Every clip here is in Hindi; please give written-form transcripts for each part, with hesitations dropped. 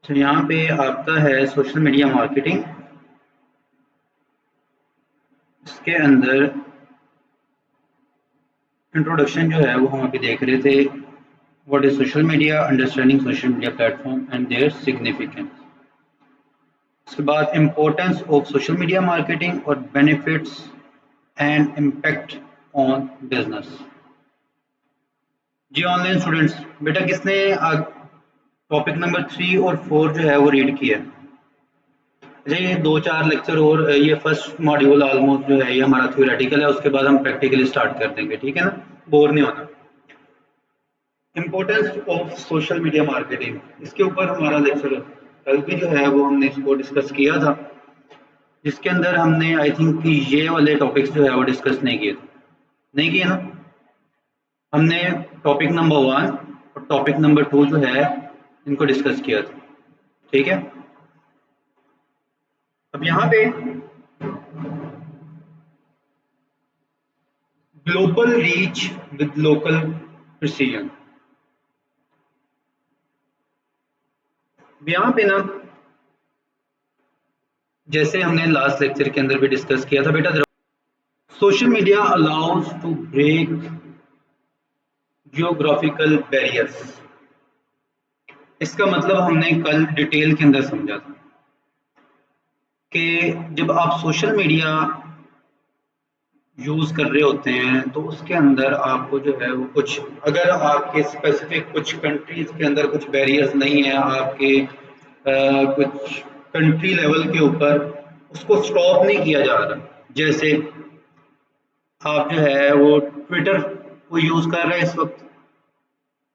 तो यहाँ पे आपका है सोशल मीडिया मार्केटिंग। इसके अंदर इंट्रोडक्शन जो है वो हम अभी देख रहे थे। What is social media, understanding social media platform and their significance. उसके बाद importance of social media marketing और benefits and impact on business. जी ऑनलाइन स्टूडेंट्स, बेटा किसने टॉपिक नंबर 3 और 4 जो है वो रीड किया है? अच्छा, ये 2-4 लेक्चर और ये फर्स्ट मॉड्यूल ऑलमोस्ट जो है ये हमारा थ्योरेटिकल है, उसके बाद हम प्रैक्टिकली स्टार्ट कर देंगे, ठीक है ना? बोर नहीं होना। Importance of social media marketing, इसके ऊपर हमारा लेक्चर कल भी जो है वो हमने इसको डिस्कस किया था, जिसके अंदर हमने आई थिंक कि ये वाले टॉपिक्स जो है वो डिस्कस नहीं किए थे। नहीं किए ना? हमने टॉपिक नंबर 1 और टॉपिक नंबर 2 जो है इनको डिस्कस किया था, ठीक है? अब यहाँ पे global reach with local precision, यहाँ पे ना जैसे हमने लास्ट लेक्चर के अंदर भी डिस्कस किया था बेटा, social media allows to break geographical barriers. इसका मतलब हमने कल डिटेल के अंदर समझा था कि जब आप सोशल मीडिया यूज कर रहे होते हैं तो उसके अंदर आपको जो है वो कुछ, अगर आपके स्पेसिफिक कुछ कंट्रीज के अंदर कुछ बैरियर्स नहीं है, आपके कुछ कंट्री लेवल के ऊपर उसको स्टॉप नहीं किया जा रहा। जैसे आप जो है वो ट्विटर को यूज कर रहे हैं इस वक्त,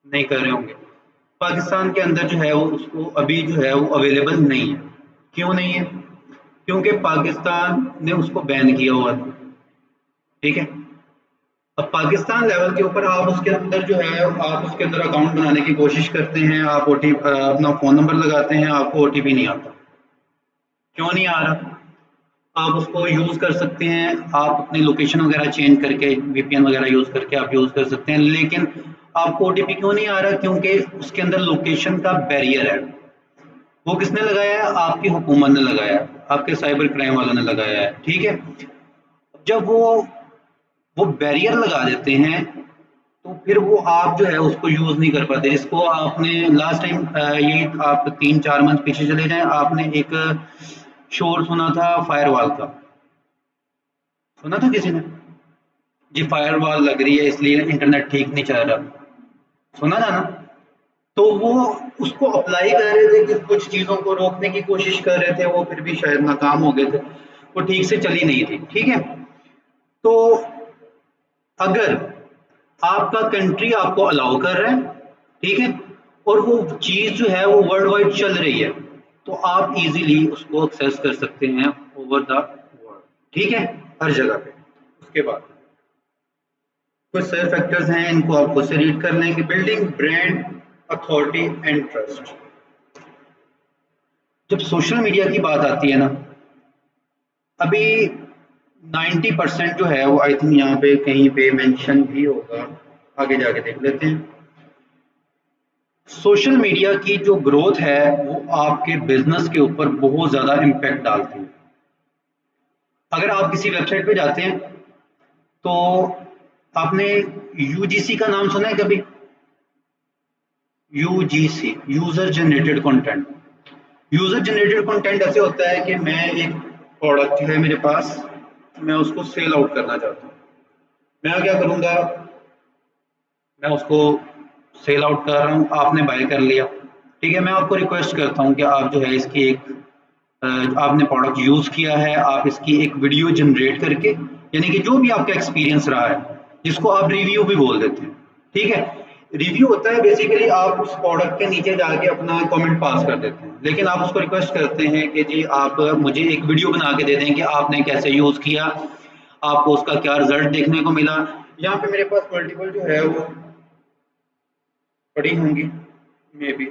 नहीं कर रहे होंगे। पाकिस्तान के अंदर जो है वो उसको अभी जो है वो अवेलेबल नहीं है। क्यों नहीं है? क्योंकि पाकिस्तान ने उसको बैन किया हुआ था, ठीक है? अब पाकिस्तान लेवल के ऊपर आप उसके अंदर जो है आप उसके अंदर अकाउंट बनाने की कोशिश करते हैं, आप अपना फ़ोन नंबर लगाते हैं, आपको ओटीपी नहीं आता। क्यों नहीं आ रहा? आप उसको यूज़ कर सकते हैं, आप अपनी लोकेशन वगैरह चेंज करके वीपीएन वगैरह यूज़ करके आप यूज़ कर सकते हैं, लेकिन आपको ओटीपी क्यों नहीं आ रहा? क्योंकि उसके अंदर लोकेशन का बैरियर है। वो किसने लगाया है? आपकी हुकूमत ने लगाया है, आपके साइबर क्राइम वालों ने लगाया है, ठीक है? जब वो बैरियर लगा देते हैं तो फिर वो आप जो है उसको यूज़ नहीं कर पाते। जिसको आपने लास्ट टाइम ये आप 3-4 मंथ पीछे चले जाएँ, आपने एक शोर सुना था फायरवॉल का, सुना था किसी ने? जी फायरवॉल लग रही है इसलिए इंटरनेट ठीक नहीं चल रहा, सुना था ना? तो वो उसको अप्लाई कर रहे थे कि कुछ चीज़ों को रोकने की कोशिश कर रहे थे, वो फिर भी शायद नाकाम हो गए थे, वो ठीक से चली नहीं थी, ठीक है? तो अगर आपका कंट्री आपको अलाउ कर रहा है, ठीक है, और वो चीज़ जो है वो वर्ल्ड वाइड चल रही है, तो आप इजीली उसको एक्सेस कर सकते हैं ओवर द वर्ल्ड, ठीक है, हर जगह पे। उसके बाद कुछ सर फैक्टर्स हैं, इनको आप खुद से रीड कर लेंगे। Building brand authority and trust. जब सोशल मीडिया की बात आती है ना, अभी 90% जो है वो आई थिंक यहाँ पे कहीं पे मेंशन भी होगा, आगे जाके देख लेते हैं। सोशल मीडिया की जो ग्रोथ है वो आपके बिजनेस के ऊपर बहुत ज़्यादा इम्पैक्ट डालती है। अगर आप किसी वेबसाइट पे जाते हैं तो आपने यूजीसी का नाम सुना है कभी? UGC, user generated content. User generated content ऐसे होता है कि मैं एक प्रोडक्ट है मेरे पास, मैं उसको सेल आउट करना चाहता हूँ। मैं क्या करूँगा, मैं उसको सेल आउट कर रहा हूँ, आपने बाय कर लिया, ठीक है? मैं आपको रिक्वेस्ट करता हूँ कि आप जो है इसकी एक आपने प्रोडक्ट यूज़ किया है, आप इसकी एक वीडियो जनरेट करके, यानी कि जो भी आपका एक्सपीरियंस रहा है, जिसको आप रिव्यू भी बोल देते हैं, ठीक है? रिव्यू होता है बेसिकली आप उस प्रोडक्ट के नीचे जाके अपना कमेंट पास कर देते हैं, लेकिन आप उसको रिक्वेस्ट करते हैं कि जी आप मुझे एक वीडियो बना के दे दें कि आपने कैसे यूज़ किया, आपको उसका क्या रिजल्ट देखने को मिला। यहाँ पे मेरे पास मल्टीपल जो है वो पड़ी होंगी मे बी,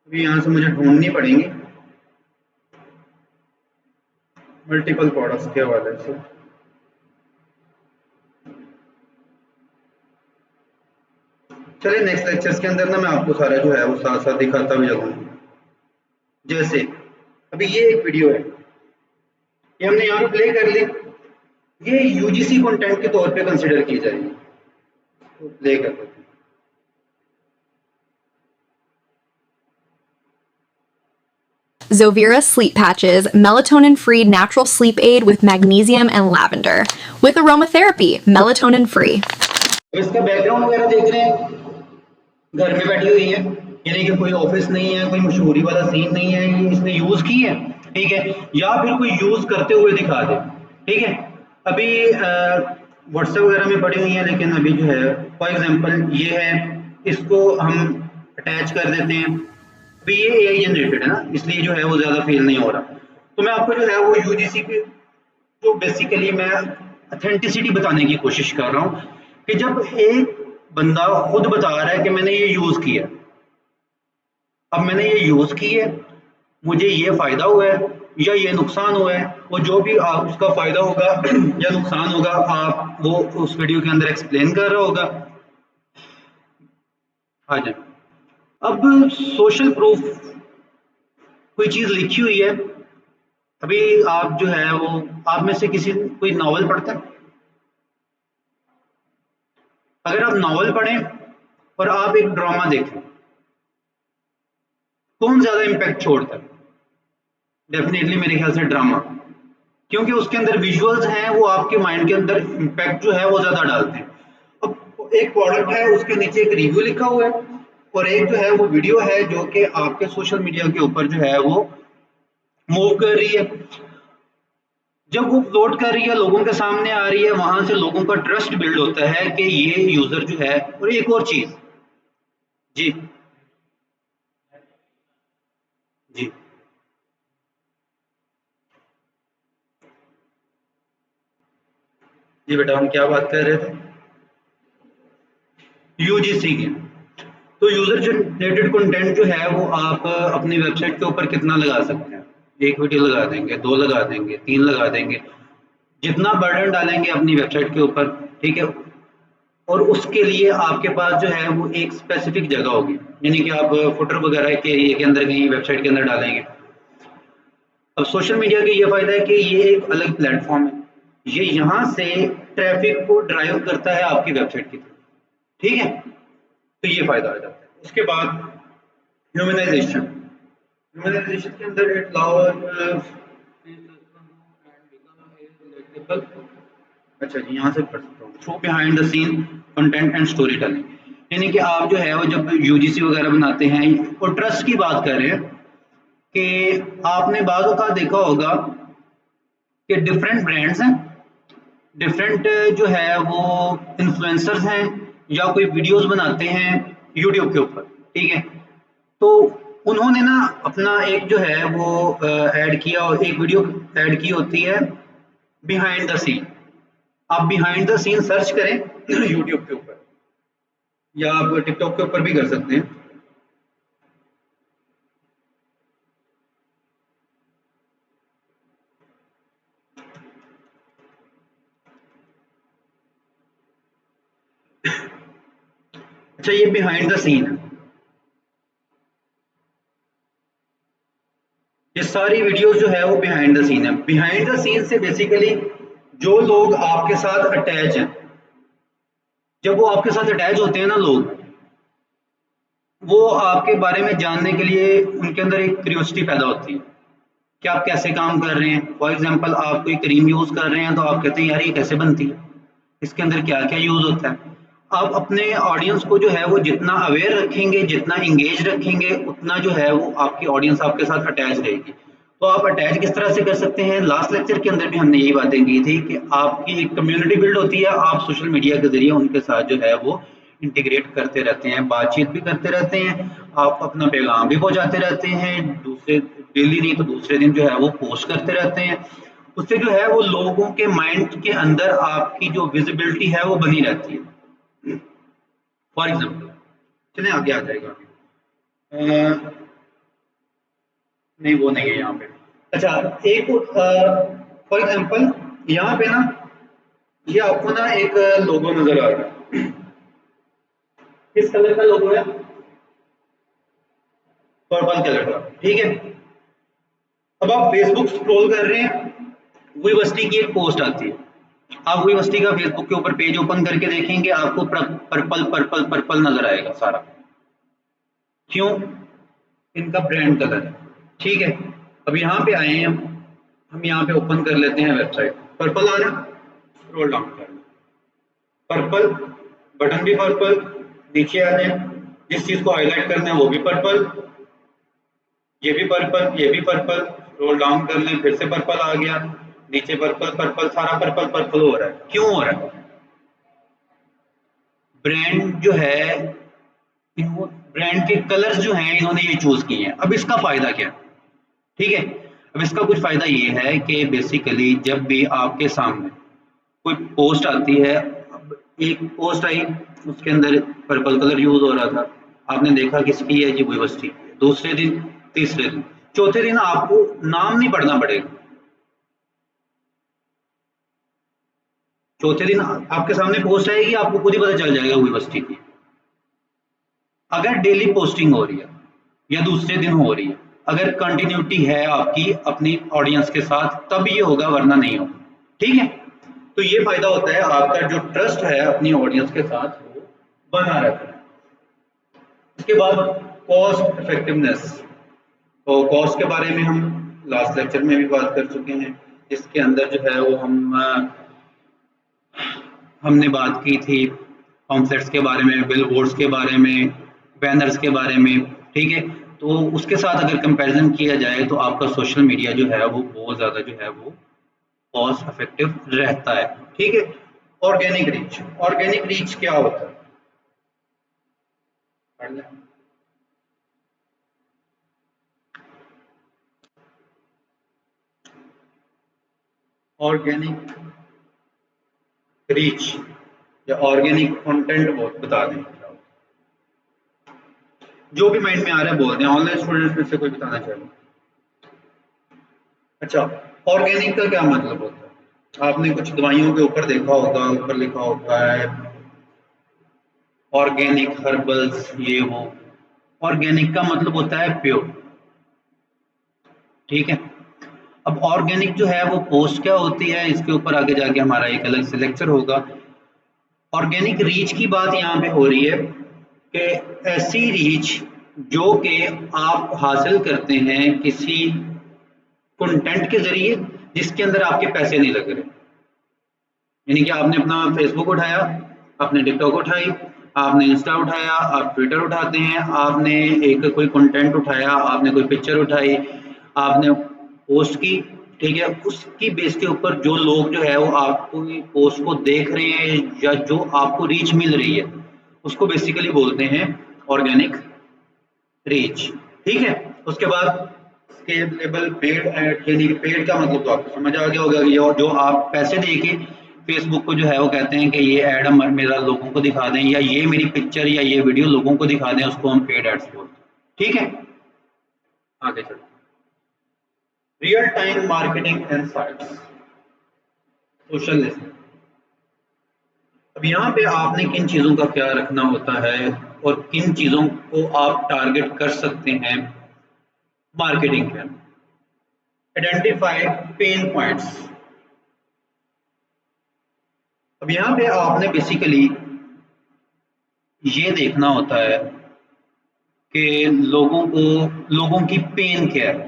अभी यहाँ से मुझे ढूंढनी पड़ेंगी मल्टीपल प्रोडक्ट्स के हवाले से। चलिए नेक्स्ट लेक्चर्स के अंदर ना मैं आपको सारा जो है वो साथ साथ दिखाता भी जाऊंगा। जैसे अभी ये एक वीडियो है, ये हमने यहाँ पे प्ले कर ली, ये यूजीसी कंटेंट के तौर पे कंसिडर की जाएगी, तो प्ले कर लेते हैं। Zovira sleep patches, melatonin-free natural sleep aid with magnesium and lavender. With aromatherapy, melatonin-free. तो इसका बैकग्राउंड वगैरह देख रहे हैं, घर में बैठी हुई है, यानी कि कोई ऑफिस नहीं है, कोई मशहूरी वाला सीन नहीं है, ये इसने यूज की है, ठीक है, या फिर कोई यूज करते हुए दिखा दे, ठीक है। अभी व्हाट्सएप वगैरह में पड़ी हुई है, लेकिन अभी जो है फॉर एग्जांपल ये है, इसको हम अटैच कर देते हैं। अभी ये एआई जनरेटेड है ना, इसलिए जो है वो ज्यादा फेल नहीं हो रहा। तो मैं आपको जो है वो यूजीसी के जो बेसिकली मैं अथेंटिसिटी बताने की कोशिश कर रहा हूँ कि जब एक बंदा खुद बता रहा है कि मैंने ये यूज किया, अब मैंने ये यूज की है, मुझे ये फायदा हुआ है या ये नुकसान हुआ है, वो जो भी आप उसका फायदा होगा या नुकसान होगा, आप वो उस वीडियो के अंदर एक्सप्लेन कर रहा होगा। हाँ जी, अब सोशल प्रूफ कोई चीज लिखी हुई है। अभी आप जो है वो, आप में से किसी कोई नॉवल पढ़ता है? अगर आप नॉवल पढ़ें और आप एक ड्रामा देखें, कौन ज्यादा इम्पैक्ट छोड़ता है? डेफिनेटली मेरे ख्याल से ड्रामा, क्योंकि उसके अंदर विजुअल्स हैं, वो आपके माइंड के अंदर इम्पैक्ट जो है वो ज्यादा डालते हैं। अब एक प्रोडक्ट है, उसके नीचे एक रिव्यू लिखा हुआ है, और एक जो है वो वीडियो है जो कि आपके सोशल मीडिया के ऊपर जो है वो मूव कर रही है। जब वो अपलोड कर रही है, लोगों के सामने आ रही है, वहां से लोगों का ट्रस्ट बिल्ड होता है कि ये यूजर जो है। और एक और चीज, जी जी जी बेटा, हम क्या बात कर रहे थे? यूजीसी की। तो यूजर जनरेटेड कंटेंट जो है वो आप अपनी वेबसाइट के ऊपर कितना लगा सकते हैं? एक वीडियो लगा देंगे, दो लगा देंगे, तीन लगा देंगे, जितना बर्डन डालेंगे अपनी वेबसाइट के ऊपर, ठीक है। और उसके लिए आपके पास जो है वो एक स्पेसिफिक जगह होगी, यानी कि आप फुटर वगैरह के एरिया के अंदर कहीं वेबसाइट के अंदर डालेंगे। अब सोशल मीडिया का ये फायदा है कि ये एक अलग प्लेटफॉर्म है, ये यहाँ से ट्रैफिक को ड्राइव करता है आपकी वेबसाइट की तरफ, ठीक है। तो ये फायदा आ जाता है। उसके बाद ह्यूमनाइजेशन, ह्यूमनाइजेशन के अंदर इट अलाउज, अच्छा जी, यहाँ से पढ़ सकता हूँ, through behind the scene content and story telling, यानी कि आप जो है वो जब यूजीसी वगैरह बनाते हैं और ट्रस्ट की बात कर रहे हैं, कि आपने बाज़ औक़ात देखा होगा कि डिफरेंट ब्रांड्स हैं, डिफरेंट जो है वो इन्फ्लुएंसर्स हैं, या कोई वीडियोस बनाते हैं यूट्यूब के ऊपर, ठीक है। तो उन्होंने ना अपना एक जो है वो ऐड किया, और एक वीडियो ऐड की होती है बिहाइंड द सीन। आप बिहाइंड द सीन सर्च करें यूट्यूब के ऊपर, या आप टिकटॉक के ऊपर भी कर सकते हैं। अच्छा, ये बिहाइंड द सीन है, ये सारी वीडियोस जो है वो बिहाइंड द सीन है। बिहाइंड द सीन से बेसिकली जो लोग आपके साथ अटैच हैं, जब वो आपके साथ अटैच होते हैं ना लोग, वो आपके बारे में जानने के लिए उनके अंदर एक क्यूरियोसिटी पैदा होती है कि आप कैसे काम कर रहे हैं। फॉर एग्जांपल, आप कोई क्रीम यूज कर रहे हैं, तो आप कहते हैं यार ये कैसे बनती है, इसके अंदर क्या क्या यूज होता है। आप अपने ऑडियंस को जो है वो जितना अवेयर रखेंगे, जितना इंगेज रखेंगे, उतना जो है वो आपकी ऑडियंस आपके साथ अटैच रहेगी। तो आप अटैच किस तरह से कर सकते हैं? लास्ट लेक्चर के अंदर भी हमने यही बातें की थी कि आपकी एक कम्युनिटी बिल्ड होती है, आप सोशल मीडिया के जरिए उनके साथ जो है वो इंटीग्रेट करते रहते हैं, बातचीत भी करते रहते हैं, आप अपना पैगाम भी पहुंचाते रहते हैं, दूसरे डेली नहीं तो दूसरे दिन जो है वो पोस्ट करते रहते हैं। उससे जो है वो लोगों के माइंड के अंदर आपकी जो विजिबिलिटी है वो बनी रहती है। फॉर एग्जाम्पल, चलिए आगे आ जाएगा। नहीं, वो नहीं है यहाँ पे। अच्छा, एक फॉर एग्जाम्पल यहाँ पे ना, ये आपको ना एक लोगो नजर आ रहा है, किस कलर का लोगो है? पर्पल कलर का, ठीक है। अब आप फेसबुक स्क्रॉल कर रहे हैं, यूनिवर्सिटी की एक पोस्ट आती है, आप यूनिवर्सिटी का फेसबुक के ऊपर पेज ओपन करके देखेंगे, आपको पर्पल पर्पल पर्पल नजर आएगा सारा। क्यों? इनका ब्रांड कलर है, ठीक है। अब यहाँ पे आए हैं हम यहाँ पे ओपन कर लेते हैं वेबसाइट, पर्पल आ रहा, स्क्रॉल डाउन कर पर्पल, बटन भी पर्पल, नीचे आ जाए, जिस चीज को हाईलाइट करना है वो भी पर्पल, ये भी पर्पल, ये भी पर्पल, स्क्रॉल डाउन कर लें फिर से पर्पल आ गया, नीचे पर्पल पर्पल, सारा पर्पल पर्पल हो रहा है। क्यों हो रहा है? ब्रांड जो है, ब्रांड के कलर्स जो हैं इन्होंने ये चूज किए हैं। अब इसका फायदा क्या है? ठीक है, अब इसका कुछ फायदा ये है कि बेसिकली जब भी आपके सामने कोई पोस्ट आती है, अब एक पोस्ट आई उसके अंदर पर्पल कलर यूज हो रहा था, आपने देखा किसकी है, जी यूनिवर्सिटी की है। दूसरे दिन, तीसरे दिन, चौथे दिन आपको नाम नहीं पढ़ना पड़ेगा, चौथे दिन आपके सामने पोस्ट आएगी, आपको खुद ही पता चल जाएगा यूनिवर्सिटी की। अगर डेली पोस्टिंग हो रही है या दूसरे दिन हो रही है, अगर कंटिन्यूटी है आपकी अपनी ऑडियंस के साथ, तब ये होगा, वरना नहीं होगा, ठीक है। तो ये फायदा होता है, आपका जो ट्रस्ट है अपनी ऑडियंस के साथ वो बना रहता है। उसके बाद कॉस्ट इफेक्टिवनेस, तो कॉस्ट के बारे में हम लास्ट लेक्चर में भी बात कर चुके हैं, जिसके अंदर जो है वो हमने बात की थी पम्फलेट्स के बारे में, बिल बोर्ड्स के बारे में, बैनर्स के बारे में, ठीक है। तो उसके साथ अगर कंपैरिजन किया जाए तो आपका सोशल मीडिया जो है वो बहुत ज़्यादा जो है वो कॉस्ट इफेक्टिव रहता है, ठीक है। ऑर्गेनिक रीच, ऑर्गेनिक रीच क्या होता है? ऑर्गेनिक रीच या ऑर्गेनिक कंटेंट बहुत बता दें क्या होता है? जो भी माइंड में आ रहा है बोल दें, ऑनलाइन स्टूडेंट्स में से कोई बताना चाहिए। अच्छा, ऑर्गेनिक का क्या मतलब होता है? आपने कुछ दवाइयों के ऊपर देखा होगा, ऊपर लिखा होता है ऑर्गेनिक हर्बल्स, ये वो। ऑर्गेनिक का मतलब होता है प्योर, ठीक है। अब ऑर्गेनिक जो है वो पोस्ट क्या होती है, इसके ऊपर आगे जाके हमारा एक अलग से लेक्चर होगा। ऑर्गेनिक रीच की बात यहाँ पे हो रही है कि ऐसी रीच जो कि आप हासिल करते हैं किसी कंटेंट के जरिए जिसके अंदर आपके पैसे नहीं लग रहे। यानी कि आपने अपना फेसबुक उठाया, आपने टिकटॉक उठाई, आपने इंस्टा उठाया, आप ट्विटर उठाते हैं, आपने एक कोई कंटेंट उठाया, आपने कोई पिक्चर उठाई, आपने पोस्ट की, ठीक है। उसकी बेस के ऊपर जो लोग जो है वो आपको पोस्ट को देख रहे हैं या जो आपको रीच मिल रही है, उसको बेसिकली बोलते हैं ऑर्गेनिक रीच, ठीक है। उसके बाद स्केलेबल पेड ऐड, यानी कि पेड का मतलब तो आपको समझ आ गया होगा, ये जो आप पैसे दे के फेसबुक को जो है वो कहते हैं कि ये ऐड हम मेरा लोगों को दिखा दें, या ये मेरी पिक्चर या ये वीडियो लोगों को दिखा दें, उसको हम पेड एड्स बोलते हैं, ठीक है। आगे चलते, real time marketing and sites, social listening. अब यहाँ पे आपने किन चीज़ों का ख्याल रखना होता है और किन चीज़ों को आप टारगेट कर सकते हैं मार्केटिंग के अंदर। Identify pen points. अब यहाँ पे आपने बेसिकली ये देखना होता है कि लोगों की पेन क्या है।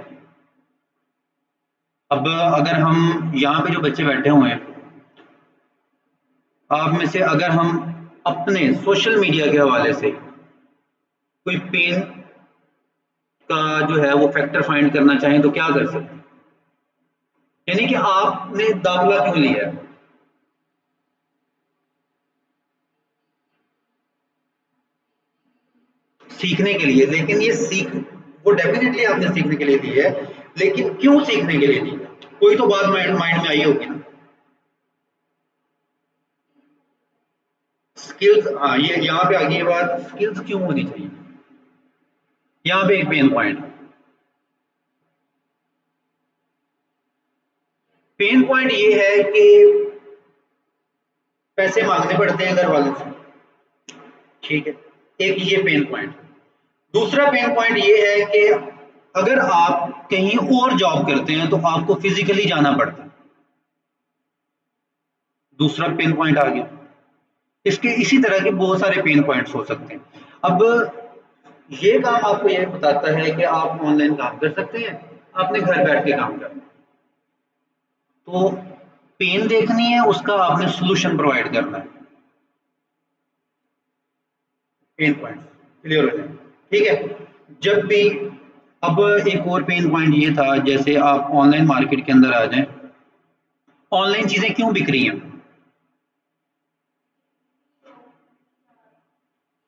अब अगर हम यहाँ पे जो बच्चे बैठे हुए हैं, आप में से अगर हम अपने सोशल मीडिया के हवाले से कोई पेन का जो है वो फैक्टर फाइंड करना चाहें तो क्या कर सकते हैं? यानी कि आपने दाखिला क्यों लिया है? सीखने के लिए, लेकिन ये सीख वो डेफिनेटली आपने सीखने के लिए दी है, लेकिन क्यों सीखने के लिए दी है? कोई तो बात माइंड में आई होगी ना। स्किल्स, हाँ, ये यहाँ पे आ गई बात, स्किल्स क्यों होनी चाहिए। यहाँ पे एक मेन पॉइंट, पेन पॉइंट ये है कि पैसे मांगने पड़ते हैं घर वालों से, ठीक है। एक ये पेन पॉइंट। दूसरा पेन पॉइंट ये है कि अगर आप कहीं और जॉब करते हैं तो आपको फिजिकली जाना पड़ता है। दूसरा पेन पॉइंट आ गया। इसके इसी तरह के बहुत सारे पेन पॉइंट्स हो सकते हैं। अब ये काम आपको ये बताता है कि आप ऑनलाइन काम कर सकते हैं, आपने घर बैठ के काम करना है। तो पेन देखनी है, उसका आपने सोल्यूशन प्रोवाइड करना है। पेन पॉइंट क्लियर हो जाए, ठीक है। जब भी अब एक और पेन पॉइंट ये था, जैसे आप ऑनलाइन मार्केट के अंदर आ जाएं, ऑनलाइन चीजें क्यों बिक रही हैं?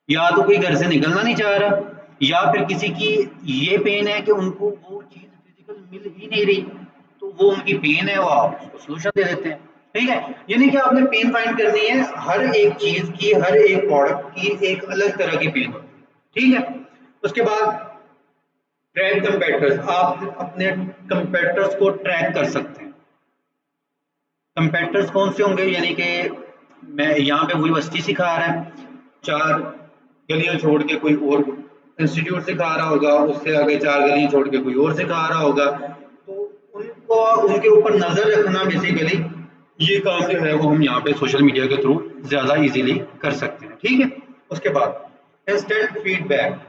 या तो कोई घर से निकलना नहीं चाह रहा, या फिर किसी की ये पेन है कि उनको वो चीज फिजिकल मिल ही नहीं रही, तो वो उनकी पेन है, वो आप उसको सोल्यूशन दे देते हैं, ठीक है। यानी कि आपने पेन फाइंड करनी है, हर एक चीज की, हर एक प्रोडक्ट की एक अलग तरह की पेन होती है, ठीक है। उसके बाद ट्रैक कंपेटर्स, आप अपने कंपेटर्स को ट्रैक कर सकते हैं। कंपेटर्स कौन से होंगे? यानी कि मैं यहाँ पे वही वस्ती सिखा रहा है, 4 गलियां छोड़ के कोई और इंस्टीट्यूट सिखा रहा होगा, उससे आगे 4 गलियां छोड़ के कोई और सिखा रहा होगा, तो उनको उनके ऊपर नजर रखना बेसिकली, ये काम जो है वो हम यहाँ पे सोशल मीडिया के थ्रू ज्यादा इजीली कर सकते हैं, ठीक है। उसके बाद इंस्टेंट फीडबैक,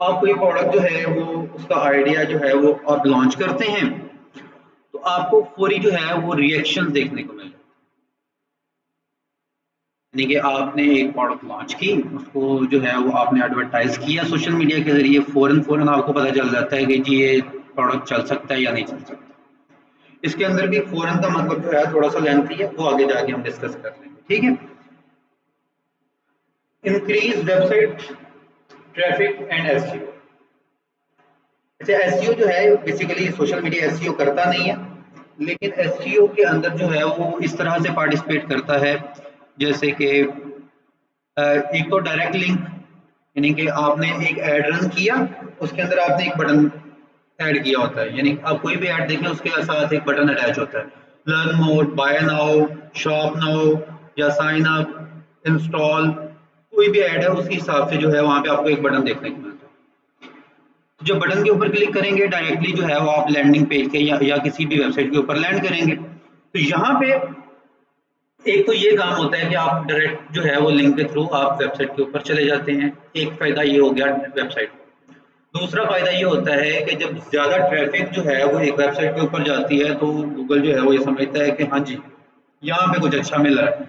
आप कोई प्रोडक्ट जो है वो उसका आइडिया जो है वो आप लॉन्च करते हैं, तो आपको फौरी जो है वो रिएक्शन देखने को मिले। यानी कि आपने एक प्रोडक्ट लॉन्च की, उसको जो है वो आपने एडवर्टाइज किया सोशल मीडिया के जरिए, फौरन आपको पता चल जाता है कि जी ये प्रोडक्ट चल सकता है या नहीं चल सकता। इसके अंदर भी फौरन का मतलब जो है थोड़ा सा लेंथी है, वो आगे जाके हम डिस्कस कर लेंगे, ठीक है। Increase website traffic and SEO. अच्छा, एसईओ जो है बेसिकली सोशल मीडिया एसईओ करता नहीं है, लेकिन एसईओ के अंदर जो है वो इस तरह से पार्टिसिपेट करता है, जैसे कि एक तो डायरेक्ट लिंक, यानी कि आपने एक ऐड रन किया, उसके अंदर आपने एक बटन ऐड किया होता है, यानी आप कोई भी ऐड देखें उसके साथ एक बटन अटैच होता है, learn more, buy now, shop now, या साइन अप, इंस्टॉल, कोई भी ऐड है उसके हिसाब से जो है वहां पे आपको एक बटन देखने को मिलता है। जब बटन के ऊपर क्लिक करेंगे डायरेक्टली जो है वो आप लैंडिंग पेज के या किसी भी वेबसाइट के ऊपर लैंड करेंगे। तो यहाँ पे एक तो ये काम होता है कि आप डायरेक्ट जो है वो लिंक के थ्रू आप वेबसाइट के ऊपर चले जाते हैं, एक फायदा ये हो गया वेबसाइट। दूसरा फायदा ये होता है कि जब ज्यादा ट्रैफिक जो है वो एक वेबसाइट के ऊपर जाती है, तो गूगल जो है वो ये समझता है कि हाँ जी यहाँ पे कुछ अच्छा मिल रहा है,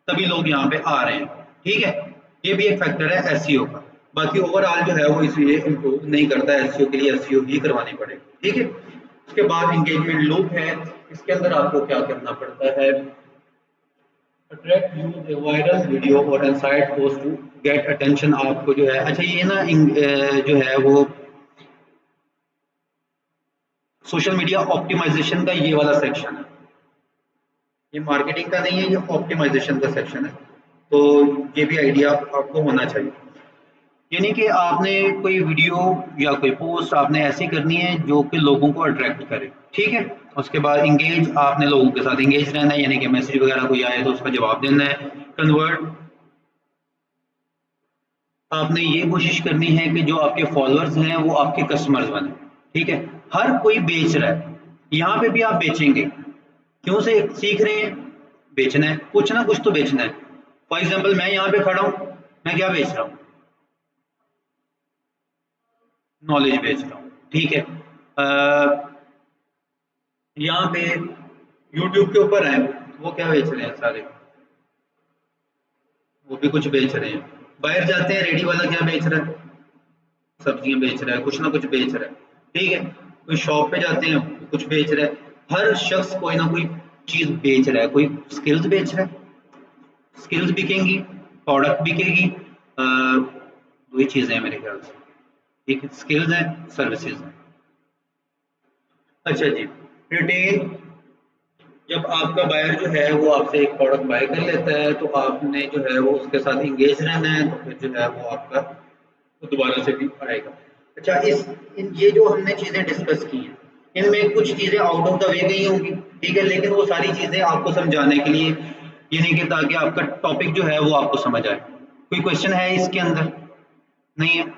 तभी लोग यहाँ पे आ रहे हैं, ठीक है। ये भी एक फैक्टर है एसईओ का। बाकी ओवरऑल जो है वो इसलिए इम्प्रूव नहीं करता है, एसईओ के लिए एसईओ ही करवानी पड़ेगी, ठीक है। उसके बाद इंगेजमेंट लूप है, इसके अंदर आपको क्या करना पड़ता है, attract use a viral video और insight post to get attention. आपको जो है, अच्छा ये ना जो है वो सोशल मीडिया ऑप्टिमाइजेशन का ये वाला सेक्शन है, ये मार्केटिंग का नहीं है, ये ऑप्टिमाइजेशन का सेक्शन है, तो ये भी आइडिया आपको होना चाहिए। यानी कि आपने कोई वीडियो या कोई पोस्ट आपने ऐसी करनी है जो कि लोगों को अट्रैक्ट करे, ठीक है। उसके बाद इंगेज, आपने लोगों के साथ इंगेज रहना है, यानी कि मैसेज वगैरह कोई आए तो उसका जवाब देना है। कन्वर्ट, आपने ये कोशिश करनी है कि जो आपके फॉलोअर्स हैं वो आपके कस्टमर्स बने, ठीक है। हर कोई बेच रहा है, यहाँ पे भी आप बेचेंगे, क्यों से सीख रहे हैं? बेचना है, कुछ ना कुछ तो बेचना है। फॉर एग्जाम्पल मैं यहाँ पे खड़ा हूँ, मैं क्या बेच रहा हूँ? नॉलेज बेच रहा हूँ, ठीक है। यहाँ पे यूट्यूब के ऊपर है, वो क्या बेच रहे हैं सारे? वो भी कुछ बेच रहे हैं। बाहर जाते हैं, रेडी वाला क्या बेच रहा है? सब्जियां बेच रहा है, कुछ ना कुछ बेच रहा है, ठीक है। कोई शॉप पे जाते हैं, कुछ बेच रहा है। हर शख्स कोई ना कोई चीज बेच रहा है, कोई स्किल्स बेच रहा है, स्किल्स बिकेंगी, प्रोडक्ट बिकेगी, दो ही चीजें हैं मेरे ख्याल से, ठीक है, स्किल्स हैं, सर्विसेज हैं। अच्छा जी, रिटेल, जब आपका बायर जो है वो आपसे एक प्रोडक्ट बाय कर लेता है, तो आपने जो है वो उसके साथ इंगेज रहना है, तो फिर जो है वो आपका वो दोबारा से भी आएगा। अच्छा, ये जो हमने चीज़ें डिस्कस की हैं, इनमें कुछ चीज़ें आउट ऑफ द वे गई होंगी, ठीक है, लेकिन वो सारी चीज़ें आपको समझाने के लिए, यानी कि ताकि आपका टॉपिक जो है वो आपको समझ आए। कोई क्वेश्चन है इसके अंदर? नहीं है।